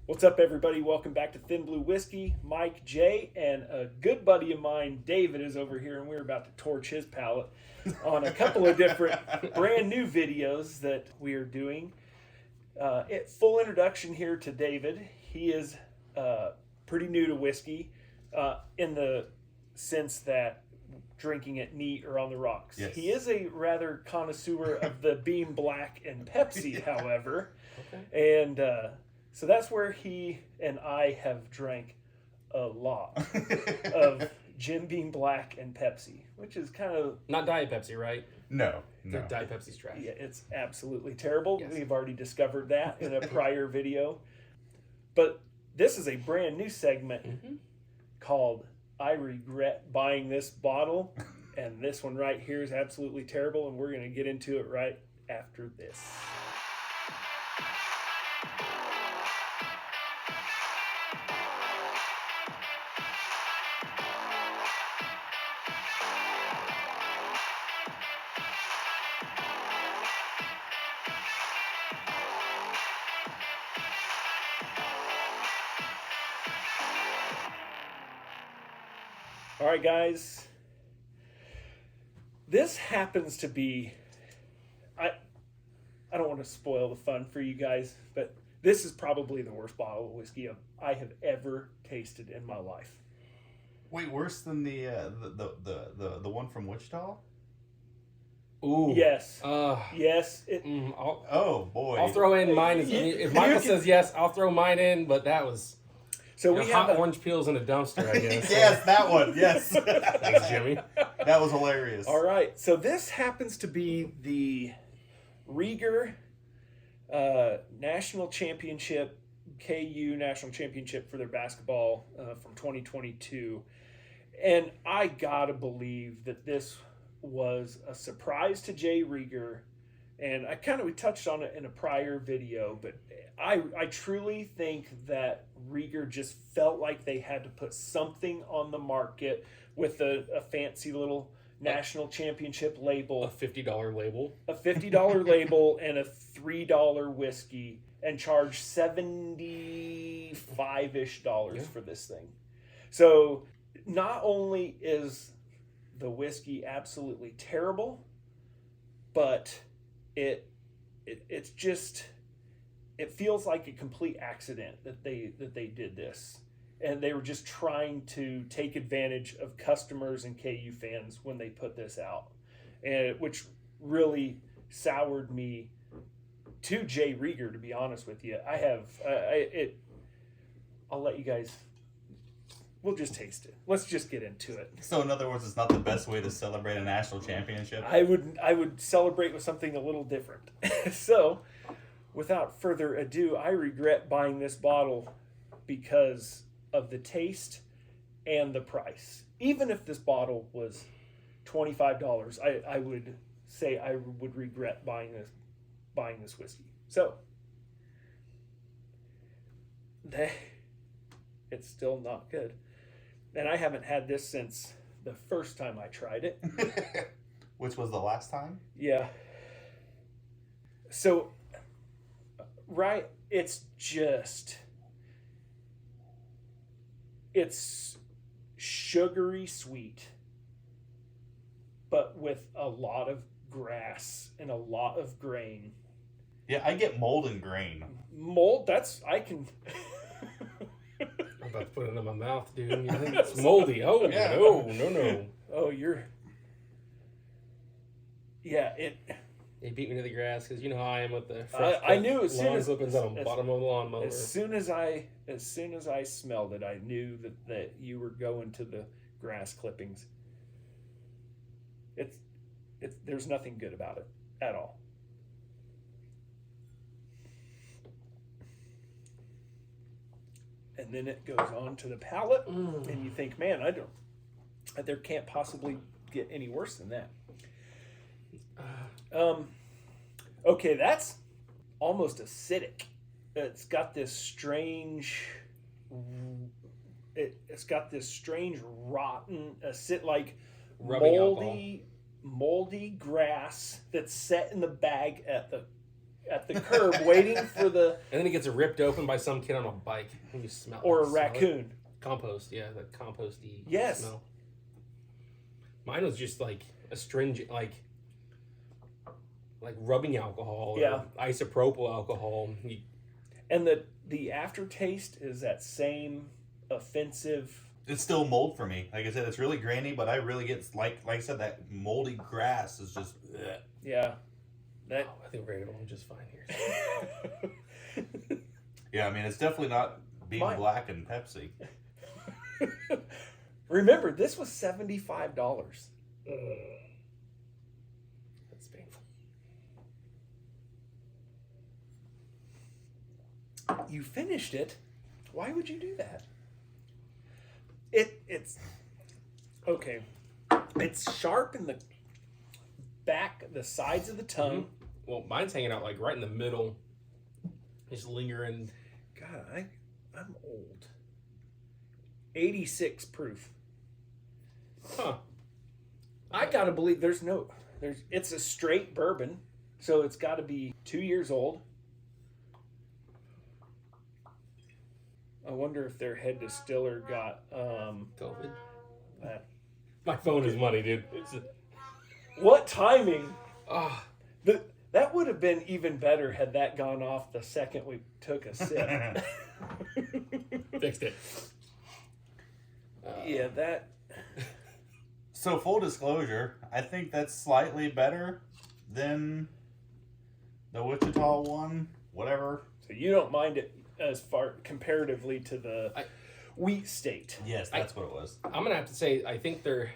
What's up, everybody? Welcome back to Thin Blue Whiskey. Mike, Jay, and a good buddy of mine, David, is over here, and we're about to torch his palate on a couple of different brand new videos that we are doing. Full introduction here to David. He is pretty new to whiskey in the sense that drinking it neat or on the rocks. Yes. He is a rather connoisseur of the Beam Black and Pepsi, however. Okay. And so that's where he and I have drank a lot of Jim Beam Black and Pepsi, which is kind of... Not Diet Pepsi, right? No. Diet Pepsi's trash. Yeah, it's absolutely terrible. Yes. We've already discovered that in a prior video. But this is a brand new segment called I Regret Buying This Bottle. And this one right here is absolutely terrible, and we're going to get into it right after this. All right, guys. This happens to be, I don't want to spoil the fun for you guys, but this is probably the worst bottle of whiskey I have ever tasted in my life. Wait, worse than the one from Wichita? Ooh. Yes. Yes. Oh boy. I'll throw in mine. If Michael says yes, I'll throw mine in. But that was so we have hot orange peels in a dumpster, I guess. Yes, that one. Yes. Thanks, Jimmy. That was hilarious. All right. So this happens to be the Rieger National Championship, KU National Championship for their basketball from 2022. And I gotta believe that this was a surprise to Jay Rieger. And we touched on it in a prior video, but I truly think that Rieger just felt like they had to put something on the market with a fancy little national championship label. A $50 label. A $50 label and a $3 whiskey, and charge $75-ish for this thing. So not only is the whiskey absolutely terrible, but it's just, it feels like a complete accident that they did this, and they were just trying to take advantage of customers and KU fans when they put this out, and which really soured me to Jay Rieger, to be honest with you. I'll let you guys. We'll just taste it. Let's just get into it. So in other words, it's not the best way to celebrate a national championship? I would celebrate with something a little different. So, without further ado, I regret buying this bottle because of the taste and the price. Even if this bottle was $25, I would say I would regret buying this whiskey. So, it's still not good. And I haven't had this since the first time I tried it. Which was the last time? Yeah. So, right, it's sugary sweet, but with a lot of grass and a lot of grain. Yeah, I get mold and grain. Mold, I can... I'm about to put it in my mouth, dude. It's moldy. Oh, yeah. No. Oh, you're... Yeah, They beat me to the grass because you know how I am with the I knew as soon as clippings on the bottom of the lawnmower. As soon as I smelled it, I knew that you were going to the grass clippings. There's nothing good about it at all. And then it goes on to the palate, and you think, man, there can't possibly get any worse than that. Okay, that's almost acidic. It's got this strange rotten acid, like moldy grass that's set in the bag at the curb waiting for the And then it gets ripped open by some kid on a bike. And you smell or a smell it. raccoon. Compost, yeah, that composty Yes. smell. Mine was just like astringent, like rubbing alcohol, or Yeah. isopropyl alcohol. And the aftertaste is that same offensive. It's still mold for me. Like I said, it's really grainy, but I really get like I said, that moldy grass is just. Ugh. Yeah. That. I think we're gonna get along just fine here. Yeah, I mean, it's definitely not being Mine- black and Pepsi. Remember, this was $75. That's painful. You finished it. Why would you do that? It's okay. It's sharp in the back, the sides of the tongue. Well, mine's hanging out like right in the middle, just lingering. God, I'm old. 86 proof. Huh. I gotta believe there's. It's a straight bourbon, so it's got to be 2 years old. I wonder if their head distiller got COVID. that. My phone is money, dude. What timing? Ah, That would have been even better had that gone off the second we took a sip. fixed it. Yeah, that. So full disclosure, I think that's slightly better than the Wichita one. Whatever. So you don't mind it as far comparatively to the wheat state. Yes, that's what it was. I'm gonna have to say I think they're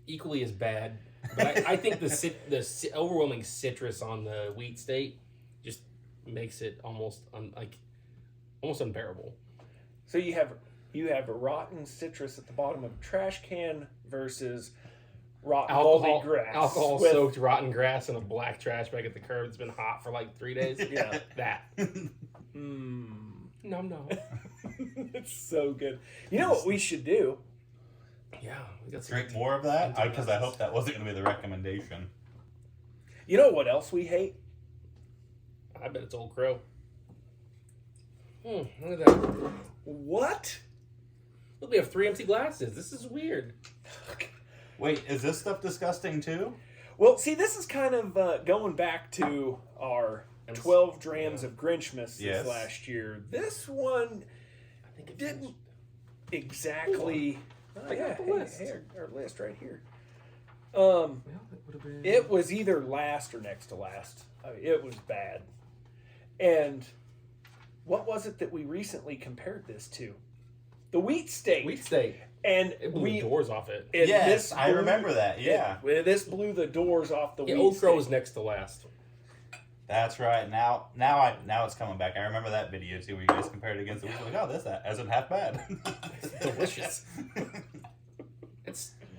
equally as bad, but I think the overwhelming citrus on the wheat state just makes it almost unbearable. So you have a rotten citrus at the bottom of a trash can versus rotten moldy grass. Alcohol-soaked rotten grass in a black trash bag at the curb that's been hot for like 3 days. Yeah. That. No. It's so good. You know what we should do? Yeah, we got Drink more of that? Because I hope that wasn't going to be the recommendation. You know what else we hate? I bet it's Old Crow. Look at that. What? Look, we have 3 empty glasses. This is weird. Wait, is this stuff disgusting too? Well, see, this is kind of going back to our 12 drams of Grinchmas Yes. last year. This one I think it didn't exactly. I got the list. Hey, our list right here. Well, it would have been. It was either last or next to last. I mean, it was bad. And what was it that we recently compared this to? The wheat steak. Wheat steak. And It blew the doors off it. and Yes, this I blew- remember that. Yeah. This blew the doors off the Yeah, wheat Old Crow steak. was next to last. That's right. Now it's coming back. I remember that video too, where you guys compared it against it. We were like, oh, that isn't half bad. Delicious.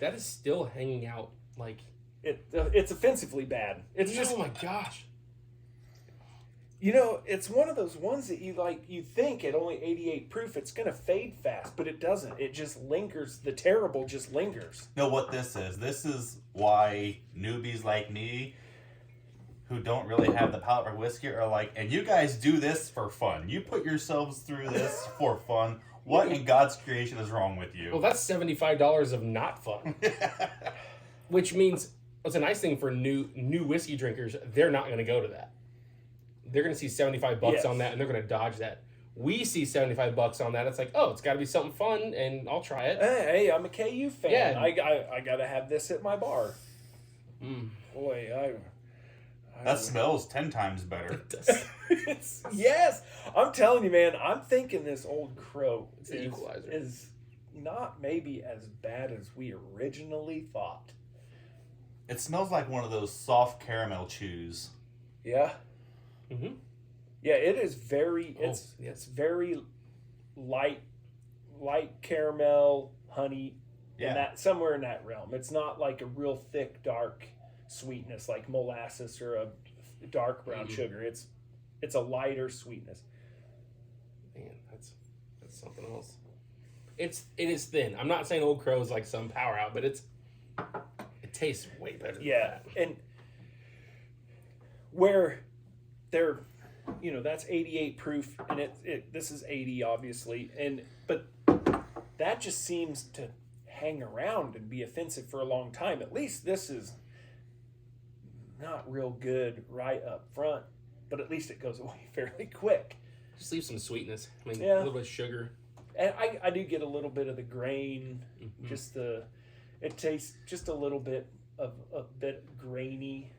That is still hanging out like. It's offensively bad. It's just, oh my gosh. it's one of those ones that you think at only 88 proof it's gonna fade fast, but it doesn't. It just lingers. The terrible just lingers. Know what this is? This is why newbies like me, who don't really have the palate for whiskey, are like, and you guys do this for fun. You put yourselves through this for fun. What in God's creation is wrong with you? Well, that's $75 of not fun. Which means what's a nice thing for new whiskey drinkers, they're not going to go to that. They're going to see $75 Yes. on that, and they're going to dodge that. We see $75 on that. It's like, oh, it's got to be something fun, and I'll try it. Hey, I'm a KU fan. Yeah. I gotta have this at my bar. Mm. Boy, That smells 10 times better. Yes, I'm telling you, man. I'm thinking this Old Crow It's the equalizer. is not maybe as bad as we originally thought. It smells like one of those soft caramel chews. Yeah, Mm-hmm. yeah. It is very. Oh, It's yeah. it's very light caramel, honey. Yeah. In that somewhere in that realm. It's not like a real thick, dark sweetness like molasses or a dark brown sugar. It's a lighter sweetness. Man, that's something else. It is thin. I'm not saying Old Crow is like some power out, but it tastes way better. Yeah, and where they're, that's 88 proof, and this is 80 obviously, but that just seems to hang around and be offensive for a long time. At least this is not real good right up front, but at least it goes away fairly quick. Just leave some sweetness. I mean, Yeah. a little bit of sugar. And I do get a little bit of the grain, it tastes just a little bit of a bit grainy,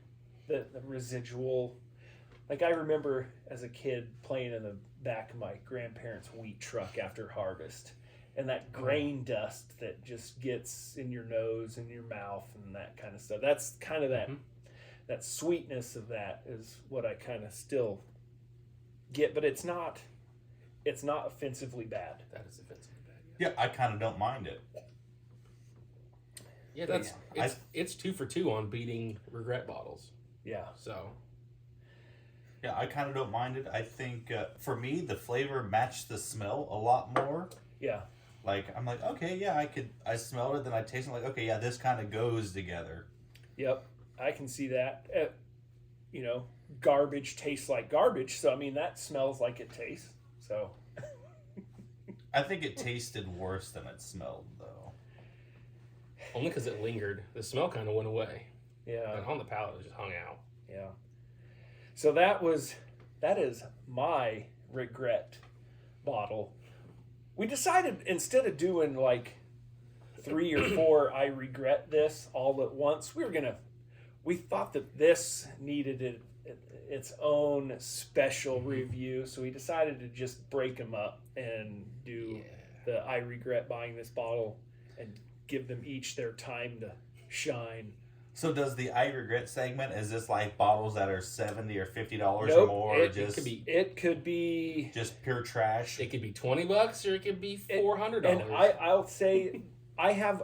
the residual. Like I remember as a kid playing in the back of my grandparents' wheat truck after harvest, and that grain dust that just gets in your nose and your mouth and that kind of stuff. That's kind of that sweetness of that is what I kind of still get, but it's not offensively bad. That is offensively bad. Yeah, I kind of don't mind it. Yeah, it's 2 for 2 on beating regret bottles. Yeah. So. Yeah, I kind of don't mind it. I think for me, the flavor matched the smell a lot more. Yeah. Like I'm like, okay, yeah, I smelled it, then I tasted it, like, okay, yeah, this kind of goes together. Yep, I can see that. Garbage tastes like garbage, so I mean that smells like it tastes. So. I think it tasted worse than it smelled, though. Only because it lingered. The smell kind of went away. Yeah. And on the palate, it just hung out. Yeah. So that is my regret bottle. We decided instead of doing like 3 or 4 I regret this all at once, we thought that this needed its own special review, so we decided to just break them up and do the I regret buying this bottle and give them each their time to shine. So does the I regret segment, is this like bottles that are $70 or $50 or Nope, more? it could be just pure trash. It could be $20 or it could be $400. And I'll say I have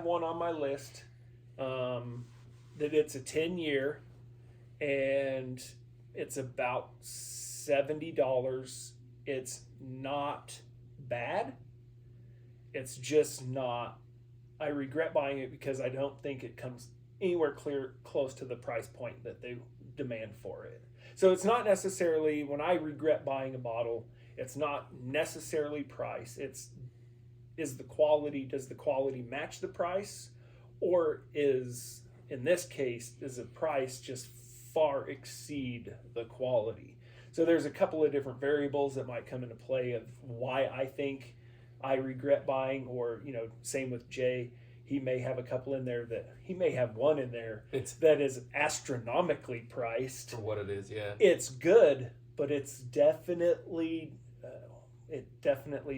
one on my list that it's a 10-year and it's about $70. It's not bad. It's just not. I regret buying it because I don't think it comes anywhere close to the price point that they demand for it. So it's not necessarily, when I regret buying a bottle, it's not necessarily price. Does the quality match the price, or in this case, does the price just far exceed the quality? So there's a couple of different variables that might come into play of why I think I regret buying, or same with Jay. He may have a couple in there he may have one in there that is astronomically priced for what it is. Yeah, it's good, but it definitely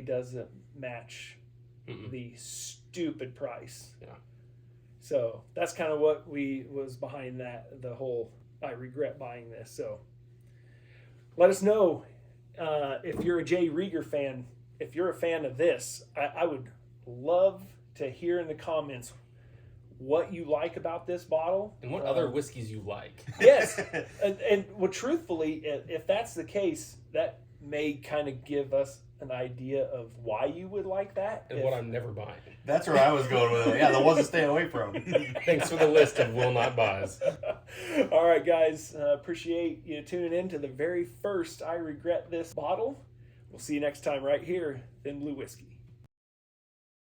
doesn't match the stupid price. Yeah. So that's kind of what was behind that, the whole I regret buying this. So let us know if you're a Jay Rieger fan. If you're a fan of this, I would love to hear in the comments what you like about this bottle and what other whiskeys you like. Yes, and well, truthfully, if that's the case, that may kind of give us an idea of why you would like that and what I'm never buying. That's where I was going with it. Yeah, the ones to stay away from. Thanks for the list of will not buys. All right, guys, appreciate you tuning in to the very first I regret this bottle. We'll see you next time right here in Blue Whiskey.